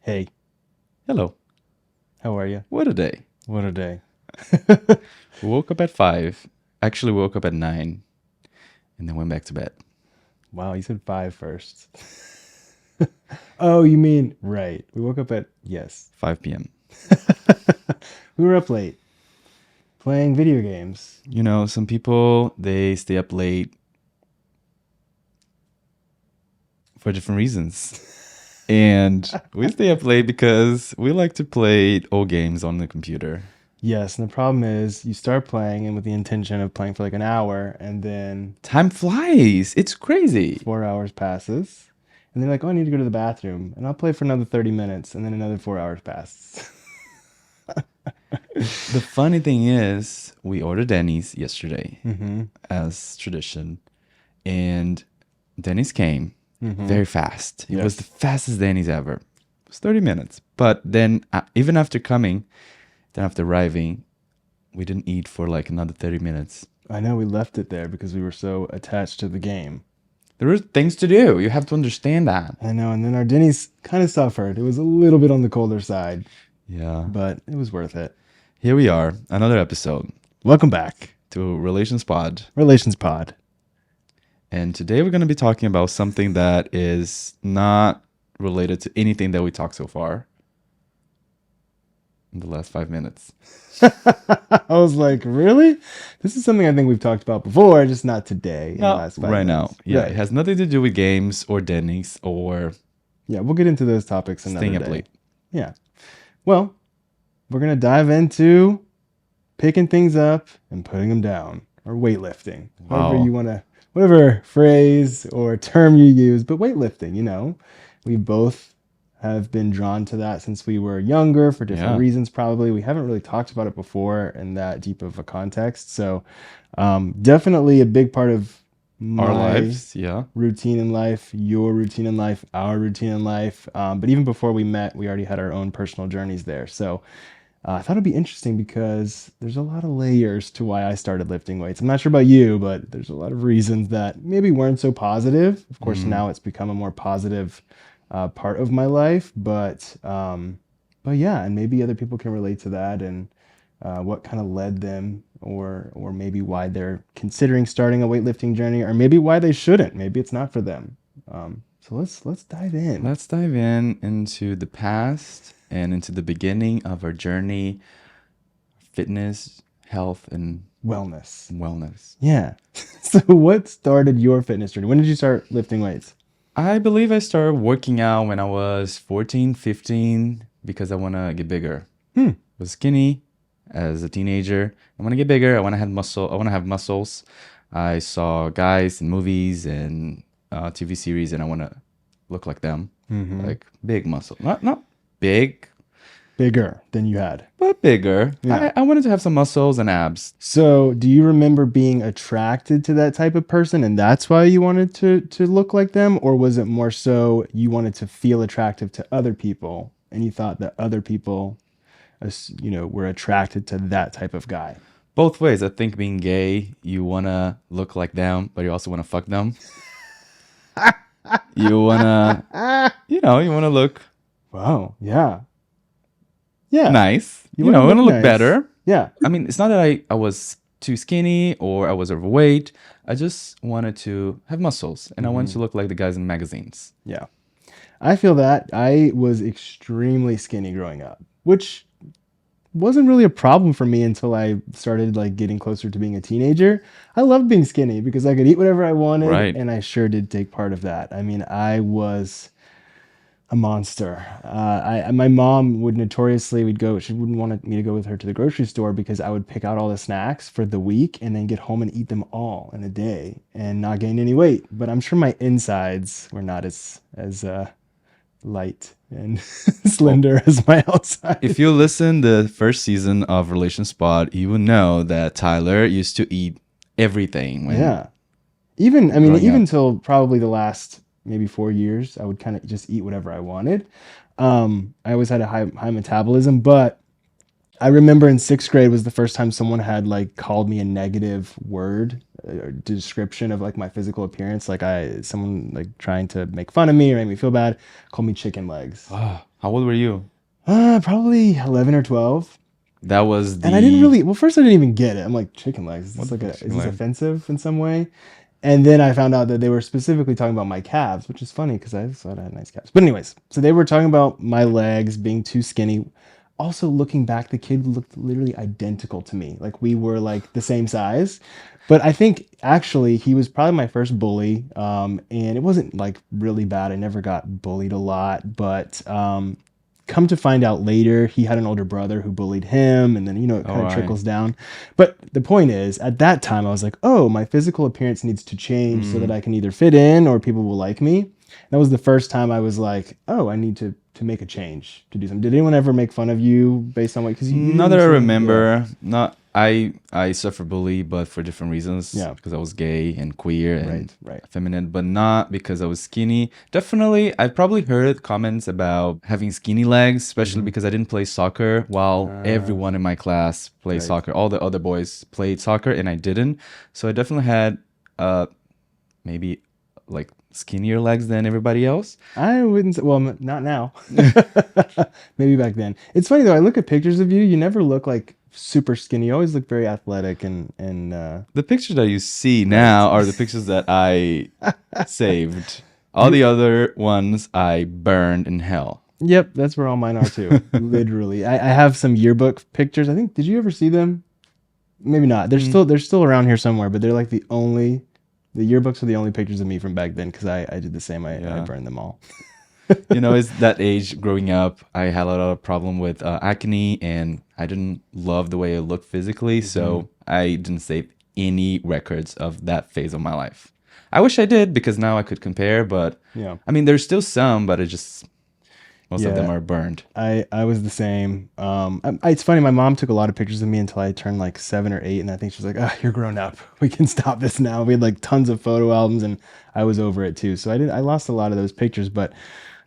Hey, Hello. how are you? What a day. What a day. We woke up at 5. Actually, woke up at 9 and then went back to bed. Wow, you said five first. Oh, you mean, right. We woke up at, yes. 5 p.m. We were up late playing video games. You know, some people, they stay up late for different reasons. And we stay up late because we like to play old games on the computer. Yes, and the problem is you start playing and with the intention of playing for like an hour, and then Time flies. It's crazy. 4 hours passes. And they're like, oh, I need to go to the bathroom. And I'll play for another 30 minutes, and then another 4 hours passes. The funny thing is, we ordered Denny's yesterday Mm-hmm. as tradition. And Denny's came very fast. It was the Yes. fastest Denny's ever. It was 30 minutes. But then, even after coming, then after arriving, we didn't eat for like another 30 minutes. I know we left it there because we were so attached to the game. There were things to do. You have to understand that. I know, and then our Denny's kind of suffered. It was a little bit on the colder side, Yeah. but it was worth it. Here we are, another episode Welcome back, to relationspod. Relations Pod. And today we're going to be talking about something that is not related to anything that we talked so far in the last 5 minutes. I was like, really? This is something I think we've talked about before, just not today. In the last 5 right now. minutes. Yeah, Right. it has nothing to do with games or Denny's or Yeah, we'll get into those topics another staying up day. late. Yeah. Well, we're gonna dive into picking things up and putting them down, or weightlifting, Wow. however you want to, whatever phrase or term you use. But weightlifting, we both have been drawn to that since we were younger for different Yeah. reasons. Probably we haven't really talked about it before in that deep of a context. So, definitely a big part of Our my lives, yeah. routine in life, your routine in life, our routine in life. But even before we met, we already had our own personal journeys there. So I thought it'd be interesting because there's a lot of layers to why I started lifting weights. I'm not sure about you, but there's a lot of reasons that maybe weren't so positive. Of course, now it's become a more positive part of my life. But yeah, and maybe other people can relate to that and what kind of led them, or maybe why they're considering starting a weightlifting journey, or maybe why they shouldn't. Maybe it's not for them. So let's dive in. Let's dive into the past and into the beginning of our journey, fitness, health, and Wellness. wellness. Yeah. So what started your fitness journey? When did you start lifting weights? I believe I started working out when I was 14, 15 because I want to get bigger. Hmm. I was skinny as a teenager. I want to get bigger. I want to have muscle. I want to have muscles. I saw guys in movies and TV series, and I want to look like them, like big muscle. Not big, Bigger than you had. but bigger. Yeah. I wanted to have some muscles and abs. So do you remember being attracted to that type of person and that's why you wanted to look like them? Or was it more so you wanted to feel attractive to other people and you thought that other people, were attracted to that type of guy? Both ways. I think being gay, you want to look like them, but you also want to fuck them. You want to, you want to look Wow. Yeah. Yeah. nice. You wanna want to look nice. better. Yeah. I mean, it's not that I was too skinny or I was overweight. I just wanted to have muscles and I wanted to look like the guys in magazines. Yeah. I feel that. I was extremely skinny growing up, which wasn't really a problem for me until I started like getting closer to being a teenager. I loved being skinny because I could eat whatever I wanted, Right. and I sure did take part of that. I mean, I was a monster. My mom would notoriously she wouldn't want me to go with her to the grocery store because I would pick out all the snacks for the week and then get home and eat them all in a day and not gain any weight. But I'm sure my insides were not as light and slender as my outside. If you listen the first season of Relationspod, you will know that Tyler used to eat everything. Yeah. Even Growing even up. till probably the last maybe 4 years, I would kind of just eat whatever I wanted. I always had a high metabolism, but I remember in sixth grade was the first time someone had like called me a negative word or description of like my physical appearance. Like someone like trying to make fun of me or make me feel bad, called me chicken legs. Oh, How old were you? Probably 11 or 12. That was And I didn't the really, well, first I didn't even get it. I'm like, chicken legs. Is what this the like fuck a, chicken is this leg? offensive in some way? And then I found out that they were specifically talking about my calves, which is funny because I thought I had nice calves. But anyways, so they were talking about my legs being too skinny. Also, looking back, the kid looked literally identical to me. Like we were like the same size. But I think actually he was probably my first bully, and it wasn't like really bad. I never got bullied a lot, but come to find out later, he had an older brother who bullied him, and then it All kind of right. trickles down. But the point is, at that time, I was like, oh, my physical appearance needs to change so that Mm. I can either fit in or people will like me. That was the first time I was like, oh, I need to make a change to do something. Did anyone ever make fun of you based on what? Because you Not that didn't I seem, yeah, remember. Not I suffer bully, but for different reasons yeah, because I was gay and queer and right, right. feminine, but not because I was skinny. Definitely, I've probably heard comments about having skinny legs, especially Hmm. because I didn't play soccer while Uh, everyone in my class played right. soccer. All the other boys played soccer and I didn't. So I definitely had uh maybe like skinnier legs than everybody else. I wouldn't say, well, not now. Maybe back then. It's funny though. I look at pictures of you. You never look like super skinny. You always look very athletic and The pictures that you see right. now are the pictures that I saved. All You. the other ones I burned in hell. Yep, that's where all mine are too. Literally, I have some yearbook pictures. I think. Did you ever see them? Maybe not. They're Mm, still around here somewhere. But they're like the only. The yearbooks are the only pictures of me from back then because I did the same. I yeah. burned them all. It's that age growing up. I had a lot of problem with acne and I didn't love the way I looked physically. Hmm. So I didn't save any records of that phase of my life. I wish I did because now I could compare, but Yeah. I mean, there's still some, but most of them Yeah. are burned. I was the same. It's funny. My mom took a lot of pictures of me until I turned like 7 or 8, and I think she's like, "Oh, you're grown up. We can stop this now." We had like tons of photo albums, and I was over it too. So I lost a lot of those pictures, but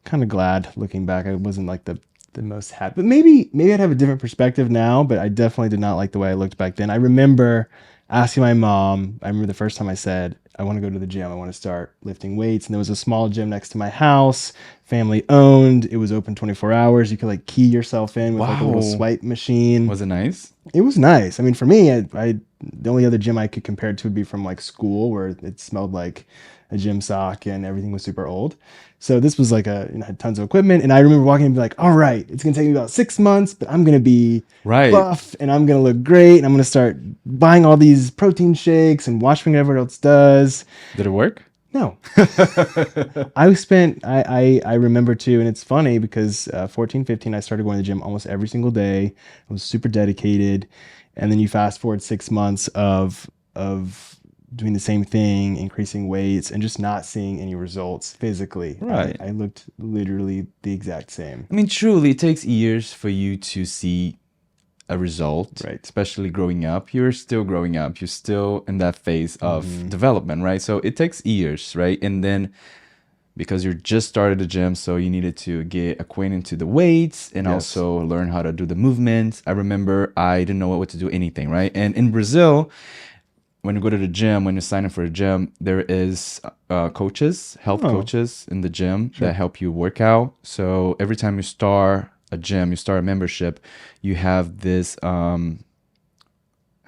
kind of glad looking back. I wasn't like the most happy, but maybe I'd have a different perspective now. But I definitely did not like the way I looked back then. I remember asking my mom. I remember the first time I said, "I want to go to the gym. I want to start lifting weights." And there was a small gym next to my house, family owned. It was open 24 hours. You could like key yourself in with like a little Wow. swipe machine. Was it nice? It was nice. I mean, for me, I the only other gym I could compare it to would be from like school, where it smelled like a gym sock and everything was super old. So this was like had tons of equipment, and I remember walking in and be like, "All right, it's gonna take me about 6 months, but I'm gonna be Right. buff and I'm gonna look great, and I'm gonna start buying all these protein shakes and watching what everyone else does." Did it work? No, I remember too, and it's funny because 14, 15, I started going to the gym almost every single day. I was super dedicated, and then you fast forward 6 months of doing the same thing, increasing weights, and just not seeing any results physically. I Right. I looked literally the exact same. I mean, truly, it takes years for you to see a result, Right. especially growing up. You're still growing up. You're still in that phase of Hmm. development, right? So it takes years, right? And then because you just started the gym, so you needed to get acquainted to the weights and Yes. also learn how to do the movements. I remember I didn't know what to do anything, right? And in Brazil, when you go to the gym, when you sign up for a gym, there is coaches, health Oh, coaches in the gym that sure. help you work out. So every time you start a gym, you start a membership, you have this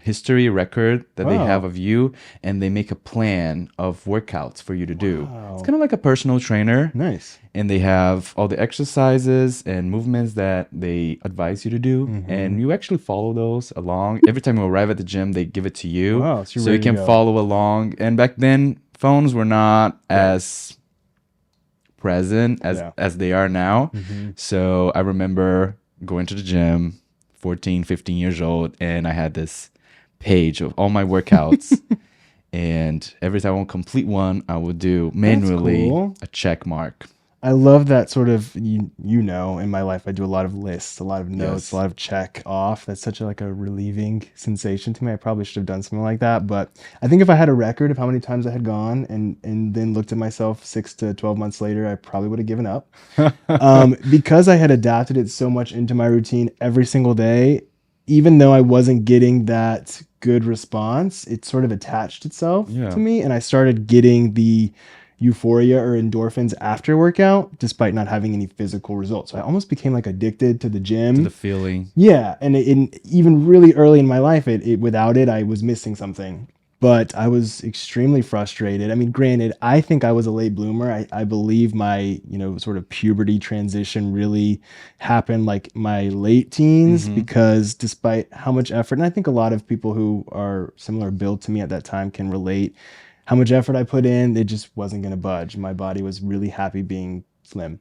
history record that they have Wow. of you, and they make a plan of workouts for you to do. It's Wow. kind of like a personal trainer, Nice. and they have all the exercises and movements that they advise you to do, Hmm. and you actually follow those along. Every time you arrive at the gym, they give it to you Wow. So you're so you ready to can go. follow along. And back then phones were not Right. as present Yeah. as they are now. Hmm. So I remember going to the gym, 14, 15 years old, and I had this page of all my workouts. And every time I would complete one, I would do That's manually cool. a check mark. I love that sort of in my life I do a lot of lists, a lot of notes, a Yes. lot of check off. That's such like a relieving sensation to me. I probably should have done something like that, but I think if I had a record of how many times I had gone and then looked at myself 6 to 12 months later, I probably would have given up. Because I had adapted it so much into my routine every single day, even though I wasn't getting that good response, it sort of attached itself to Yeah. me, and I started getting the euphoria or endorphins after workout, despite not having any physical results. So I almost became like addicted to the To the gym. feeling. Yeah, and even really early in my life, without it, I was missing something. But I was extremely frustrated. I mean, granted, I think I was a late bloomer. I believe my, sort of puberty transition really happened like my late teens Mm-hmm. because despite how much effort, and I think a lot of people who are similar build to me at that time can relate, how much effort I put in, it just wasn't going to budge. My body was really happy being slim.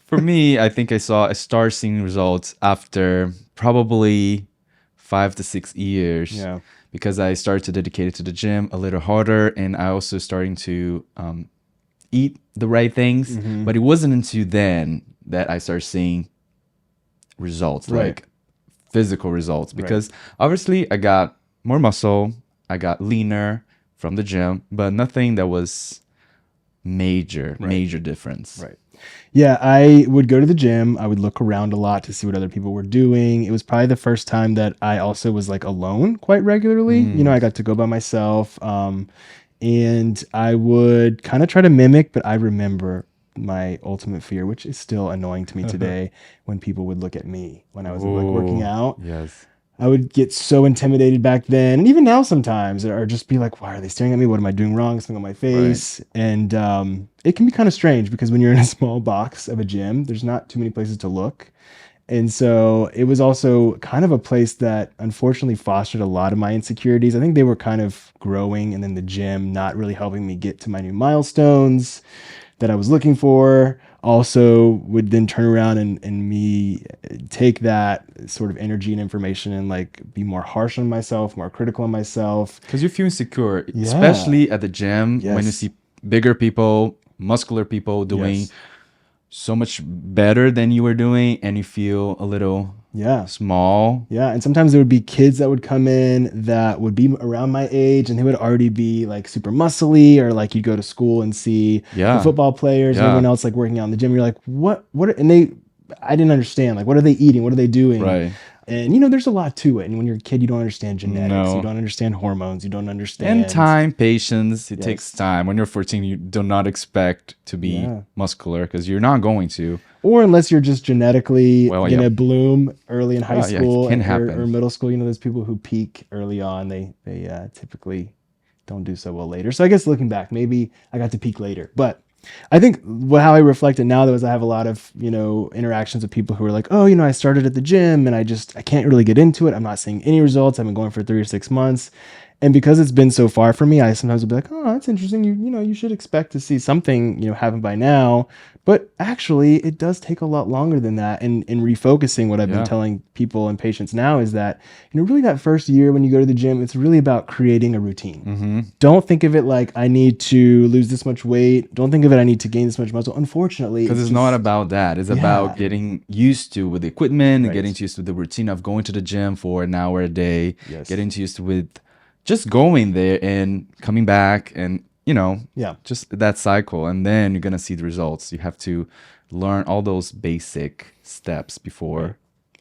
For me, I think I start seeing results after probably 5 to 6 years Yeah. because I started to dedicate it to the gym a little harder, and I also starting to eat the right things. Hmm. But it wasn't until then that I started seeing results, Right. like physical results, Right. because obviously I got more muscle, I got leaner from the gym, but nothing that was Right. major difference. Right. Yeah, I would go to the gym. I would look around a lot to see what other people were doing. It was probably the first time that I also was like alone quite regularly. I got to go by myself. And I would kind of try to mimic, but I remember my ultimate fear, which is still annoying to me today, when people would look at me when I was like working Oh, out. yes. I would get so intimidated back then, and even now sometimes, or just be like, "Why are they staring at me? What am I doing wrong? Something on my Right. face?" And it can be kind of strange because when you're in a small box of a gym, there's not too many places to look, and so it was also kind of a place that unfortunately fostered a lot of my insecurities. I think they were kind of growing, and then the gym not really helping me get to my new milestones that I was looking for. Also would then turn around and me take that sort of energy and information and like be more harsh on myself, more critical on myself. Because you feel insecure, Yeah. especially at the gym when you Yes. see bigger people, muscular people doing Yes. so much better than you were doing, and you feel a little Yeah. small. Yeah, and sometimes there would be kids that would come in that would be around my age and they would already be like super muscly, or like you'd go to school and see the Yeah. football players and Yeah. everyone else like working out in the gym. You're like, and I didn't understand, like, what are they eating? What are they doing? Right. And there's a lot to it. And when you're a kid, you don't understand genetics, you No. don't understand hormones, you don't And understand. time, patience, it takes Yes. time. When you're 14, you do not expect to be Yeah. muscular because you're not going to. Or unless you're just genetically Well, gonna yep. bloom early in high Yeah, it school can or happen. middle school. Those people who peak early on, they typically don't do so well later. So I guess looking back, maybe I got to peak later. But I think how I reflect it now, though, is I have a lot of interactions with people who are like, oh, I started at the gym and I can't really get into it. I'm not seeing any results. I've been going for 3 or 6 months. And because it's been so far for me, I sometimes will be like, oh, that's interesting. You should expect to see something, happen by now. But actually, it does take a lot longer than that. And in refocusing, what I've been Yeah. telling people and patients now is that, really that first year when you go to the gym, it's really about creating a routine. Mm-hmm. Don't think of it like I need to lose this much weight. Don't think of it I need to gain this much muscle. Unfortunately, Because it's it's not just, about that. It's yeah, about getting used to with the equipment and getting right. used to the routine of going to the gym for an hour a day, Yes. getting used to with just going there and coming back and, Yeah. just that cycle. And then you're going to see the results. You have to learn all those basic steps before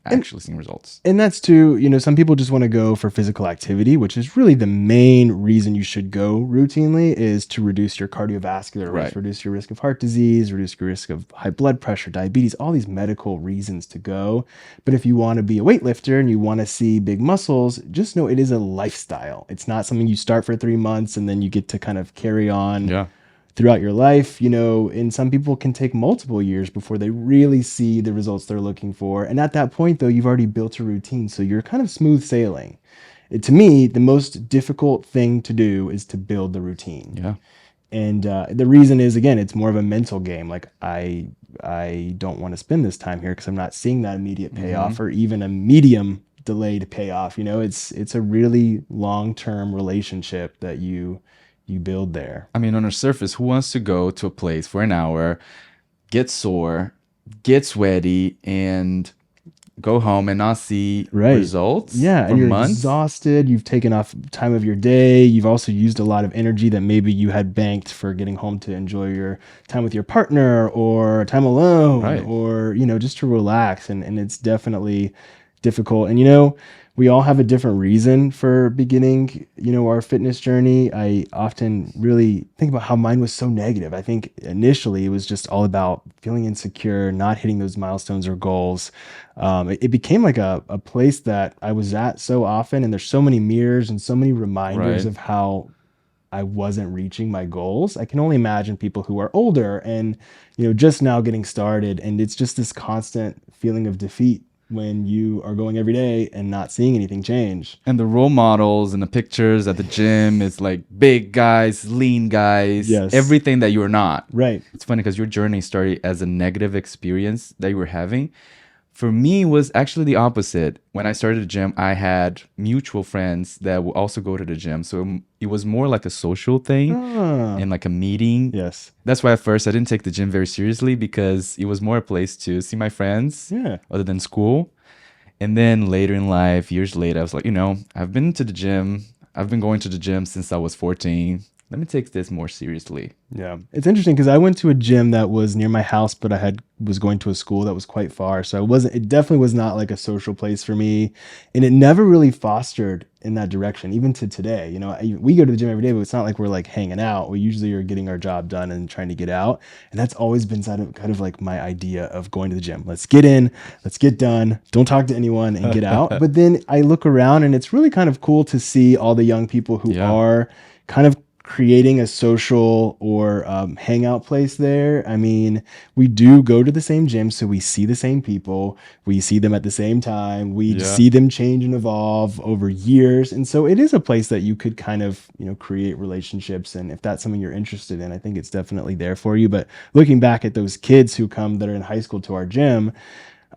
And actually seeing results. And that's too, some people just want to go for physical activity, which is really the main reason you should go routinely, is to reduce your cardiovascular risk, Right. reduce your risk of heart disease, reduce your risk of high blood pressure, diabetes, all these medical reasons to go. But if you want to be a weightlifter and you want to see big muscles, just know it is a lifestyle. It's not something you start for 3 months and then you get to kind of carry on Yeah. throughout your life, and some people can take multiple years before they really see the results they're looking for. And at that point, though, you've already built a routine. So you're kind of smooth sailing. To me, the most difficult thing to do is to build the routine. Yeah. And the reason is, again, it's more of a mental game. Like, I don't want to spend this time here because I'm not seeing that immediate payoff or even a medium delayed payoff. It's a really long-term relationship that you build there. I mean, on the surface, who wants to go to a place for an hour, get sore, get sweaty, and go home and not see Right. results Yeah, for and you're months? exhausted. You've taken off time of your day. You've also used a lot of energy that maybe you had banked for getting home to enjoy your time with your partner or time alone Right. or, just to relax. And it's definitely difficult. And, we all have a different reason for beginning, our fitness journey. I often really think about how mine was so negative. I think initially it was just all about feeling insecure, not hitting those milestones or goals. It became like a place that I was at so often, and there's so many mirrors and so many reminders Right. of how I wasn't reaching my goals. I can only imagine people who are older and, just now getting started. And it's just this constant feeling of defeat when you are going every day and not seeing anything change. And the role models and the pictures at the gym is like big guys, lean guys, Yes. everything that you're not. Right. It's funny because your journey started as a negative experience that you were having. For me, it was actually the opposite. When I started the gym, I had mutual friends that would also go to the gym. So it was more like a social thing Ah, and like a meeting. yes. That's why at first I didn't take the gym very seriously because it was more a place to see my friends Yeah. other than school. And then later in life, years later, I was like, I've been to the gym. I've been going to the gym since I was 14. Let me take this more seriously. Yeah. It's interesting because I went to a gym that was near my house, but was going to a school that was quite far. So it definitely was not like a social place for me. And it never really fostered in that direction, even to today. We go to the gym every day, but it's not like we're like hanging out. We usually are getting our job done and trying to get out. And that's always been kind of like my idea of going to the gym. Let's get in, let's get done, don't talk to anyone and get out. But then I look around and it's really kind of cool to see all the young people who Yeah. are kind of creating a social or hangout place there. I mean, we do go to the same gym, so we see the same people. We see them at the same time. We Yeah. see them change and evolve over years. And so it is a place that you could kind of, create relationships. And if that's something you're interested in, I think it's definitely there for you. But looking back at those kids who come that are in high school to our gym,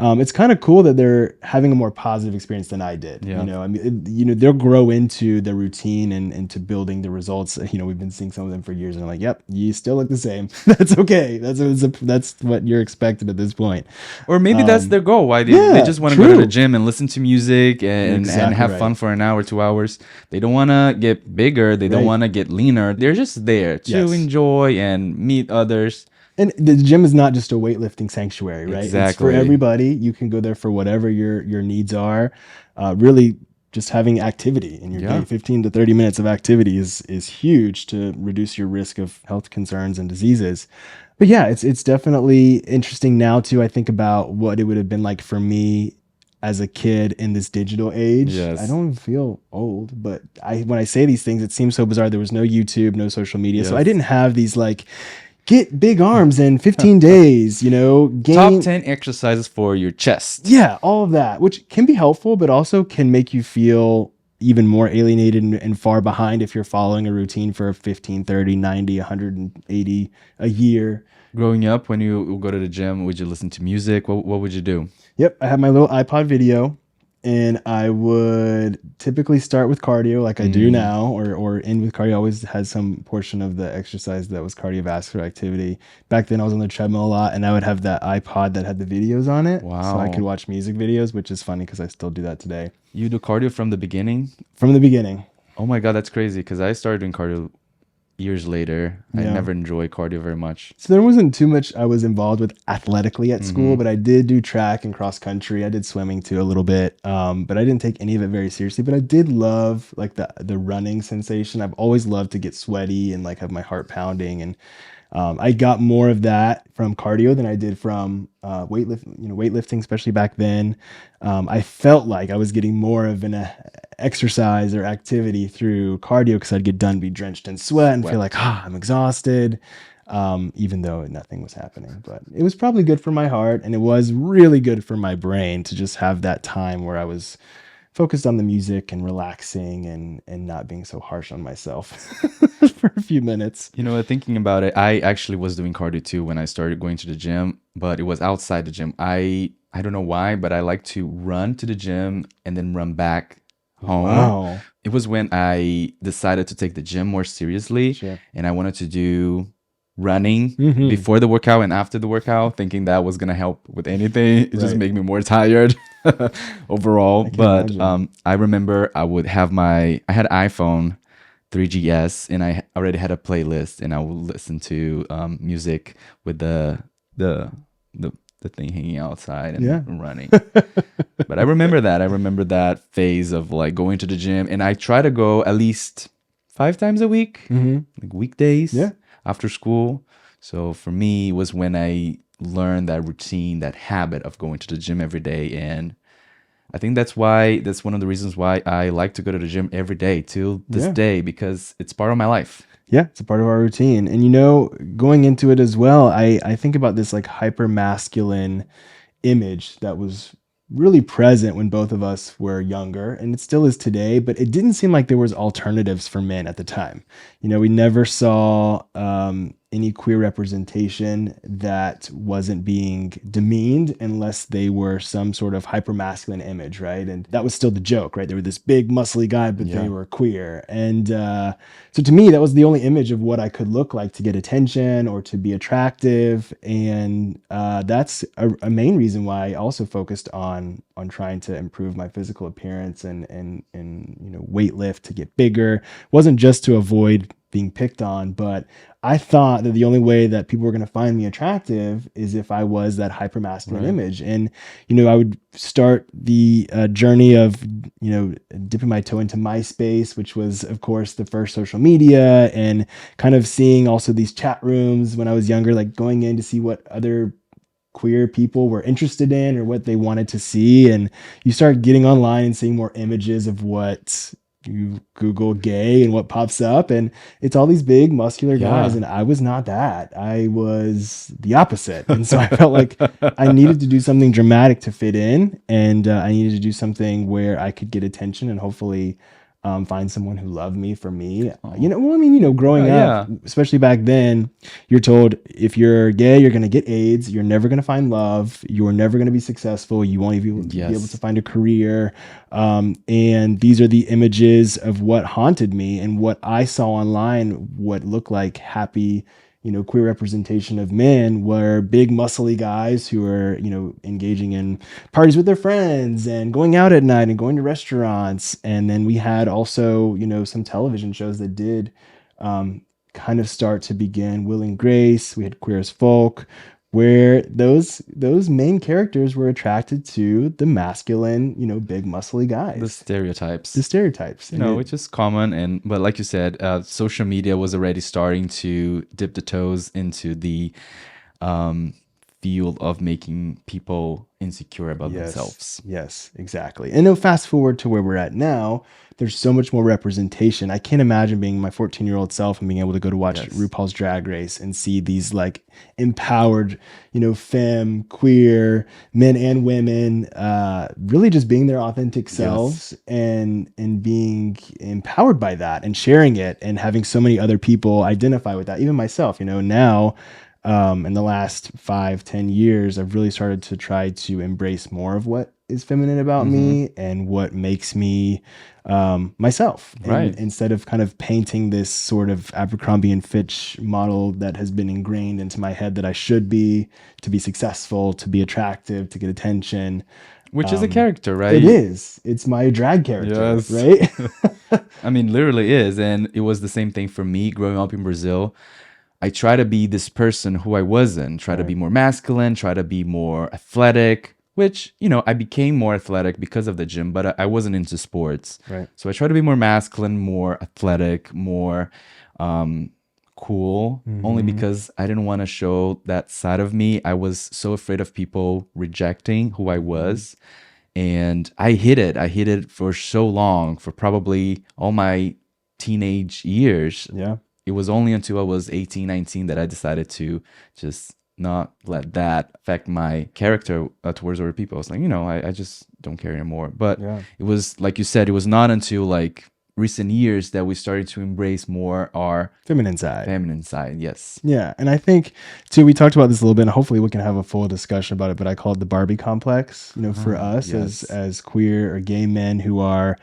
it's kind of cool that they're having a more positive experience than I did. Yeah. I mean, they'll grow into the routine and into building the results. We've been seeing some of them for years, and I'm like, yep, you still look the same. That's okay. That's what you're expected at this point. Or maybe that's their goal. Why they Yeah, just want to go to the true. gym and listen to music and Exactly have right. fun for an hour, 2 hours. They don't want to get bigger. They don't Right. want to get leaner. They're just there to Yes. enjoy and meet others. And the gym is not just a weightlifting sanctuary, right? It's for Exactly. everybody. You can go there for whatever your needs are. Really, just having activity in your Yeah. day, 15 to 30 minutes of activity is huge to reduce your risk of health concerns and diseases. But yeah, it's definitely interesting now too. I think about what it would have been like for me as a kid in this digital age. Yes. I don't even feel old, but when I say these things, it seems so bizarre. There was no YouTube, no social media, so I Yes. didn't have these like get big arms in 15 days, Top gain. 10 exercises for your chest. Yeah, all of that, which can be helpful, but also can make you feel even more alienated and far behind if you're following a routine for 15, 30, 90, 180 a year. Growing up, when you go to the gym, would you listen to music? What would you do? Yep, I had my little iPod video, and I would typically start with cardio like I do now, or end with cardio. I always had some portion of the exercise that was cardiovascular activity. Back then I was on the treadmill a lot, and I would have that iPod that had the videos on it. So I Wow. could watch music videos, which is funny because I still do that today. You do cardio from the beginning? From the beginning. Oh my God, that's crazy because I started doing cardio years later. I Yeah. never enjoyed cardio very much. So there wasn't too much I was involved with athletically at school, but I did do track and cross country. I did swimming too a little bit, but I didn't take any of it very seriously. But I did love like the running sensation. I've always loved to get sweaty and like have my heart pounding, and I got more of that from cardio than I did from weightlifting, especially back then. I felt like I was getting more of an exercise or activity through cardio because I'd get done, be drenched in sweat, and feel like, I'm exhausted, even though nothing was happening. But it was probably good for my heart, and it was really good for my brain to just have that time where I was focused on the music and relaxing and not being so harsh on myself for a few minutes. Thinking about it, I actually was doing cardio too when I started going to the gym, but it was outside the gym. I don't know why, but I like to run to the gym and then run back home. Wow. It was when I decided to take the gym more seriously, Sure. and I wanted to do running Mhm. before the workout and after the workout, thinking that was gonna help with anything. It just Right. made me more tired overall. I can But imagine. I remember I had iPhone 3GS, and I already had a playlist, and I would listen to music with the thing hanging outside and Yeah. running. But I remember that. I remember that phase of like going to the gym, and I try to go at least 5 times a week, Hmm. like weekdays Yeah. after school. So for me, it was when I learned that routine, that habit of going to the gym every day. And I think that's one of the reasons why I like to go to the gym every day till this Yeah. day, because it's part of my life. Yeah, it's a part of our routine. And going into it as well, I think about this like hyper masculine image that was really present when both of us were younger, and it still is today, but it didn't seem like there was alternatives for men at the time. We never saw any queer representation that wasn't being demeaned unless they were some sort of hyper masculine image, right? And that was still the joke, right? They were this big muscly guy, but they Yeah. were queer. And so to me, that was the only image of what I could look like to get attention or to be attractive. And that's a main reason why I also focused on trying to improve my physical appearance and weight lift to get bigger. It wasn't just to avoid being picked on, but I thought that the only way that people were going to find me attractive is if I was that hyper masculine Right. image. And I would start the journey of dipping my toe into MySpace, which was of course the first social media, and kind of seeing also these chat rooms when I was younger, like going in to see what other queer people were interested in or what they wanted to see. And you start getting online and seeing more images of what you Google gay and what pops up. And it's all these big muscular guys. Yeah. And I was not that. I was the opposite. And so I felt like I needed to do something dramatic to fit in. And I needed to do something where I could get attention and hopefully find someone who loved me for me. Oh. Well, I mean, growing up, Yeah. especially back then, you're told if you're gay, you're going to get AIDS. You're never going to find love. You're never going to be successful. You won't even be able to Yes. find a career. And these are the images of what haunted me and what I saw online, what looked like happy, queer representation of men were big muscly guys who are, engaging in parties with their friends and going out at night and going to restaurants. And then we had also, some television shows that did kind of start to begin. Will and Grace, we had Queer as Folk, where those main characters were attracted to the masculine, big muscly The guys, the stereotypes. stereotypes. And Which is common, but like you said, social media was already starting to dip the toes into the um, field of making people insecure about Yes, themselves. yes, exactly. And now fast forward to where we're at now, there's so much more representation. I can't imagine being my 14-year-old self and being able to go to watch Yes. RuPaul's Drag Race and see these like empowered, femme, queer men and women, really just being their authentic Yes. selves and being empowered by that and sharing it and having so many other people identify with that. Even myself, now in the last 5-10 years, I've really started to try to embrace more of what is feminine about Mm-hmm. me and what makes me myself. And Right. instead of kind of painting this sort of Abercrombie and Fitch model that has been ingrained into my head that I should be to be successful, to be attractive, to get attention. Which is a character, It right? is. It's my drag character, Yes. right? I mean, literally is. And it was the same thing for me growing up in Brazil. I try to be this person who I wasn't, try to be Right. more masculine, try to be more athletic, which, I became more athletic because of the gym, but I wasn't into sports. Right. So I try to be more masculine, more athletic, more cool, only Mhm. because I didn't want to show that side of me. I was so afraid of people rejecting who I was. And I hid it. I hid it for so long, for probably all my teenage years. Yeah. It was only until I was 18, 19 that I decided to just not let that affect my character towards other people. I was like, I just don't care anymore. But Yeah. it was, like you said, it was not until like recent years that we started to embrace more our Feminine side. feminine side. Yes. Yeah, and I think too, we talked about this a little bit, and hopefully we can have a full discussion about it. But I call it the Barbie complex. For us Yes. as queer or gay men who are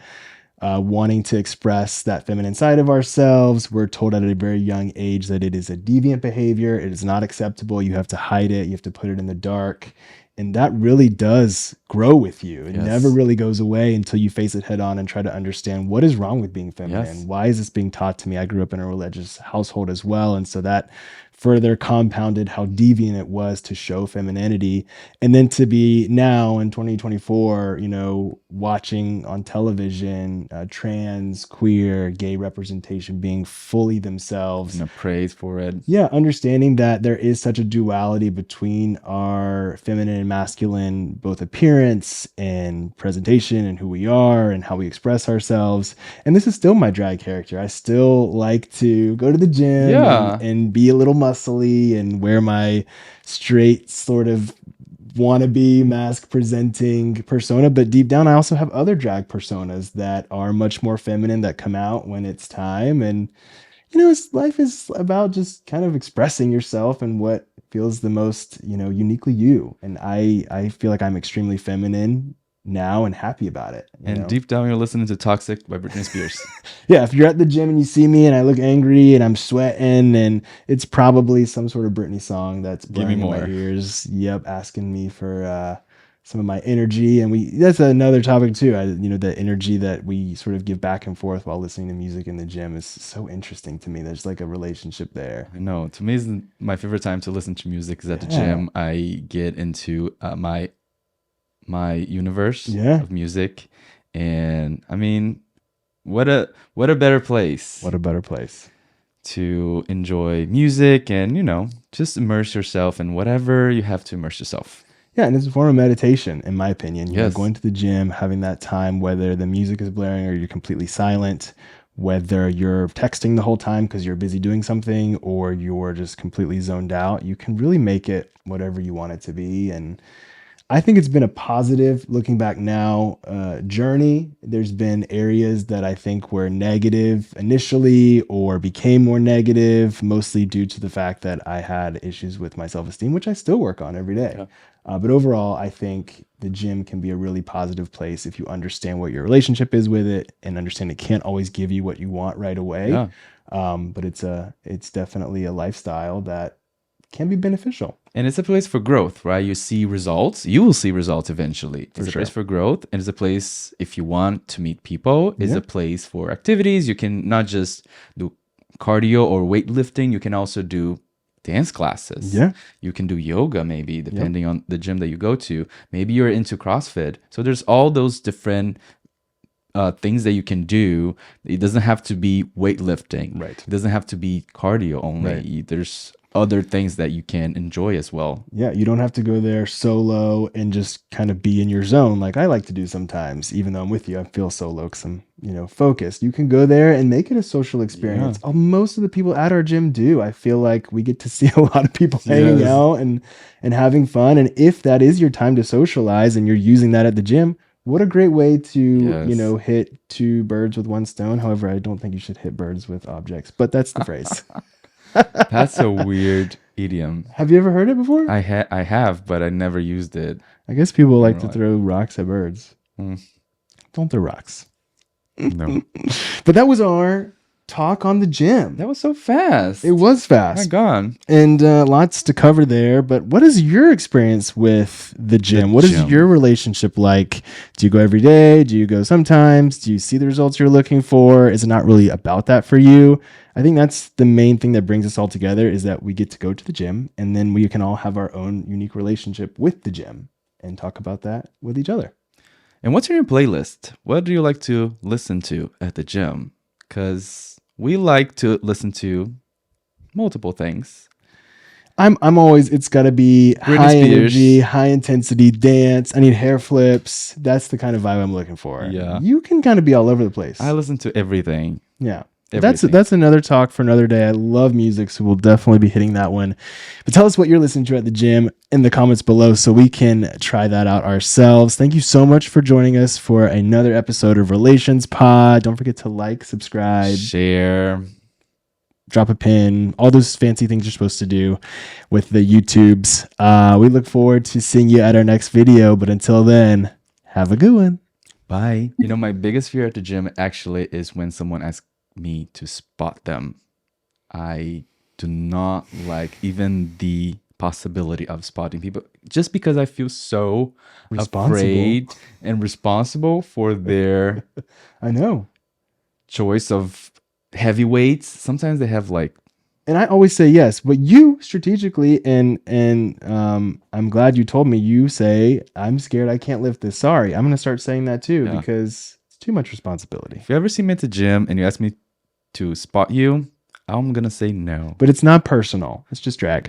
wanting to express that feminine side of ourselves, we're told at a very young age that it is a deviant behavior. It is not acceptable. You have to hide it. You have to put it in the dark, and that really does grow with you. It never Yes. really goes away until you face it head on and try to understand what is wrong with being feminine. Yes. Why is this being taught to me? I grew up in a religious household as well. And so that further compounded how deviant it was to show femininity. And then to be now in 2024, watching on television, trans, queer, gay representation being fully themselves. Praise for it. Yeah, understanding that there is such a duality between our feminine and masculine, both appearance and presentation and who we are and how we express ourselves. And this is still my drag character. I still like to go to the gym Yeah. and be a little muscly and wear my straight sort of wannabe mask presenting persona, but deep down I also have other drag personas that are much more feminine that come out when it's time. And life is about just kind of expressing yourself and what feels the most, uniquely you. And I feel like I'm extremely feminine now and happy about it. And deep down, you're listening to Toxic by Britney Spears. Yeah, if you're at the gym and you see me and I look angry and I'm sweating, and it's probably some sort of Britney song that's Give me blaring in my more. ears. Yep, asking me for some of my energy. And that's another topic too. The energy that we sort of give back and forth while listening to music in the gym is so interesting to me. There's like a relationship there. I know. To me, my favorite time to listen to music is at the Yeah. gym. I get into my universe Yeah. of music, and I mean, what a better place What a better place. to enjoy music and just immerse yourself in whatever you have to immerse yourself. Yeah, and it's a form of meditation, in my opinion. Yes. Going to the gym, having that time, whether the music is blaring or you're completely silent, whether you're texting the whole time because you're busy doing something or you're just completely zoned out, you can really make it whatever you want it to be. And I think it's been a positive, looking back now, journey. There's been areas that I think were negative initially or became more negative, mostly due to the fact that I had issues with my self-esteem, which I still work on every day. Yeah. But overall, I think the gym can be a really positive place if you understand what your relationship is with it and understand it can't always give you what you want right away. Yeah. But it's definitely a lifestyle that can be beneficial. And it's a place for growth, right? You see results. You will see results eventually. It's a place for growth, and it's a place, if you want to meet people, it's a place for activities. You can not just do cardio or weightlifting. You can also do dance classes. Yeah. You can do yoga, maybe, depending on the gym that you go to. Maybe you're into CrossFit. So there's all those different things that you can do. It doesn't have to be weightlifting. Right. It doesn't have to be cardio only. Right. There's other things that you can enjoy as well. Yeah, you don't have to go there solo and just kind of be in your zone like I like to do sometimes. Even though I'm with you, I feel solo because I'm, focused. You can go there and make it a social experience. Yeah. Most of the people at our gym do. I feel like we get to see a lot of people hanging out and having fun. And if that is your time to socialize and you're using that at the gym, what a great way to, hit two birds with one stone. However, I don't think you should hit birds with objects, but that's the phrase. That's a weird idiom. Have you ever heard it before? I have, but I never used it. I guess people like to throw rocks at birds. Don't throw rocks. No. But that was our talk on the gym. That was so fast. It was Oh my fast. God. And lots to cover there. But what is your experience with the gym? What is your relationship like? Do you go every day? Do you go sometimes? Do you see the results you're looking for? Is it not really about that for you? I think that's the main thing that brings us all together, is that we get to go to the gym and then we can all have our own unique relationship with the gym and talk about that with each other. And what's in your playlist? What do you like to listen to at the gym? Because we like to listen to multiple things. I'm always, it's got to be Britney high Spears. energy, high intensity dance. I need hair flips. That's the kind of vibe I'm looking for. Yeah. You can kind of be all over the place. I listen to everything. Yeah. Everything. That's another talk for another day. I love music, so we'll definitely be hitting that one. But tell us what you're listening to at the gym in the comments below so we can try that out ourselves. Thank you so much for joining us for another episode of Relations Pod. Don't forget to like, subscribe, Share. drop a pin, all those fancy things you're supposed to do with the YouTubes. We look forward to seeing you at our next video. But until then, have a good one. Bye. My biggest fear at the gym actually is when someone asks me to spot them. I do not like even the possibility of spotting people just because I feel so Responsible. afraid and responsible for their I know. choice of heavyweights. Sometimes they have like, And I always say yes, but you strategically, and I'm glad you told me. You say, I'm scared I can't lift this. Sorry, I'm gonna start saying that too Yeah. because it's too much responsibility. if you ever see me at the gym and you ask me to spot you, I'm gonna say no. But it's not personal. It's just drag.